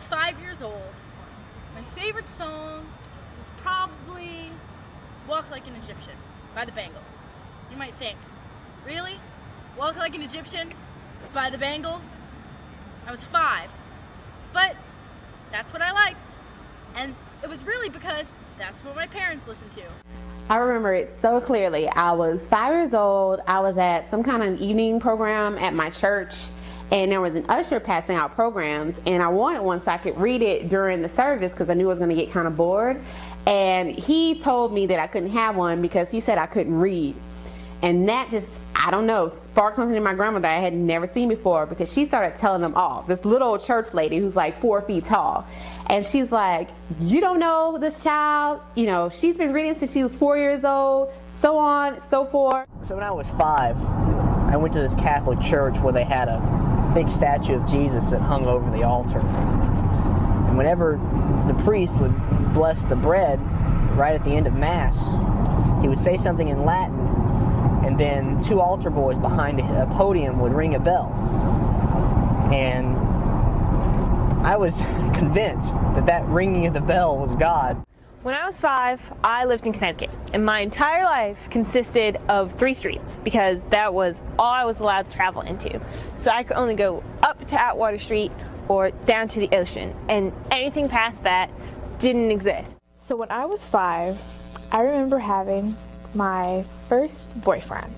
was 5 years old, my favorite song was probably Walk Like an Egyptian by the Bangles. You might think, really? Walk Like an Egyptian by the Bangles? I was 5, but that's what I liked. And it was really because that's what my parents listened to. I remember it so clearly. I was 5 years old. I was at some kind of evening program at my church, and there was an usher passing out programs, and I wanted one so I could read it during the service because I knew I was going to get kind of bored. And he told me that I couldn't have one because he said I couldn't read. And that just, I don't know, sparked something in my grandmother I had never seen before, because she started telling them off. This little old church lady who's like 4 feet tall. And she's like, you don't know this child? You know, she's been reading since she was 4 years old, so on, so forth. So when I was 5, I went to this Catholic church where they had a big statue of Jesus that hung over the altar. And whenever the priest would bless the bread right at the end of Mass, he would say something in Latin, and then 2 altar boys behind a podium would ring a bell. And I was convinced that that ringing of the bell was God. When I was 5, I lived in Connecticut, and my entire life consisted of 3 streets because that was all I was allowed to travel into. So I could only go up to Atwater Street or down to the ocean, and anything past that didn't exist. So when I was 5, I remember having my first boyfriend.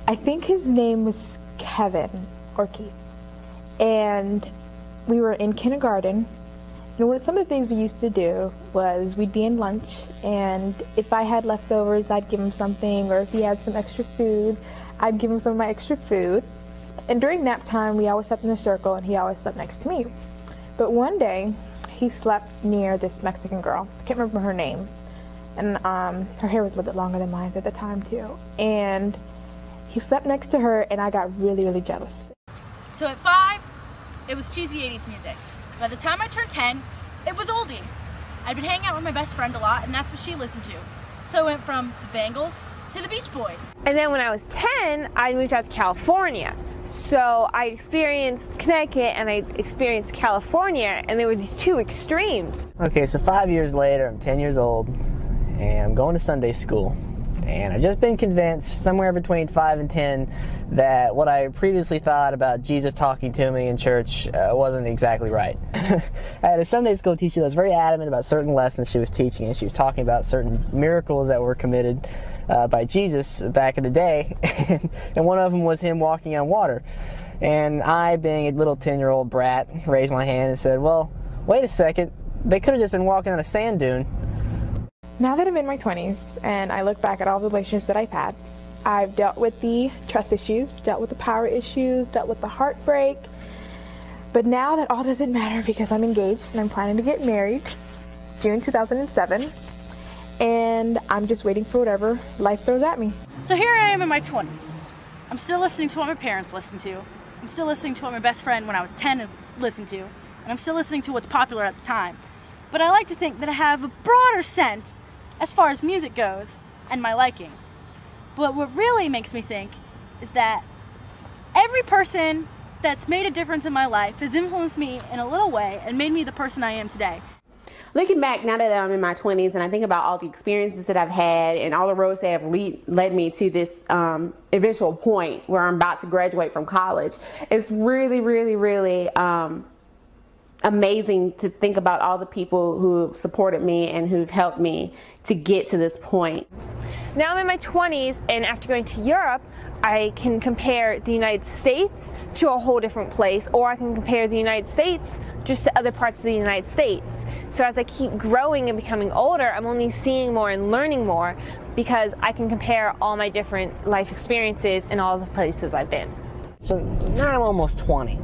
I think his name was Kevin or Keith. And we were in kindergarten. And some of the things we used to do was we'd be in lunch, and if I had leftovers, I'd give him something, or if he had some extra food, I'd give him some of my extra food. And during nap time, we always slept in a circle, and he always slept next to me. But one day, he slept near this Mexican girl. I can't remember her name. And her hair was a little bit longer than mine at the time too. And he slept next to her, and I got really, really jealous. So at 5, it was cheesy 80s music. By the time I turned 10, it was oldies. I'd been hanging out with my best friend a lot, and that's what she listened to. So I went from the Bangles to the Beach Boys. And then when I was 10, I moved out to California. So I experienced Connecticut and I experienced California, and there were these 2 extremes. Okay, so 5 years later, I'm 10 years old, and I'm going to Sunday school. And I've just been convinced, somewhere between 5 and 10, that what I previously thought about Jesus talking to me in church wasn't exactly right. I had a Sunday school teacher that was very adamant about certain lessons she was teaching, and she was talking about certain miracles that were committed by Jesus back in the day, and one of them was him walking on water. And I, being a little 10-year-old brat, raised my hand and said, well, wait a second, they could have just been walking on a sand dune. Now that I'm in my 20s and I look back at all the relationships that I've had, I've dealt with the trust issues, dealt with the power issues, dealt with the heartbreak. But now that all doesn't matter because I'm engaged and I'm planning to get married June 2007. And I'm just waiting for whatever life throws at me. So here I am in my 20s. I'm still listening to what my parents listened to. I'm still listening to what my best friend when I was 10 listened to. And I'm still listening to what's popular at the time. But I like to think that I have a broader sense as far as music goes and my liking. But what really makes me think is that every person that's made a difference in my life has influenced me in a little way and made me the person I am today. Looking back, now that I'm in my 20s, and I think about all the experiences that I've had and all the roads that have led me to this eventual point where I'm about to graduate from college, it's really, really, really amazing to think about all the people who supported me and who've helped me to get to this point. Now I'm in my 20s, and after going to Europe, I can compare the United States to a whole different place, or I can compare the United States just to other parts of the United States. So as I keep growing and becoming older, I'm only seeing more and learning more because I can compare all my different life experiences in all the places I've been. So now I'm almost 20.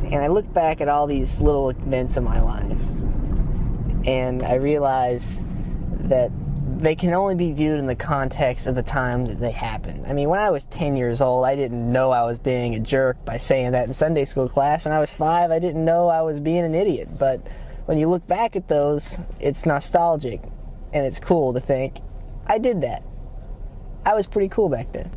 And I look back at all these little events in my life, and I realize that they can only be viewed in the context of the times that they happened. I mean, when I was 10 years old, I didn't know I was being a jerk by saying that in Sunday school class. When I was 5, I didn't know I was being an idiot. But when you look back at those, it's nostalgic, and it's cool to think, I did that. I was pretty cool back then.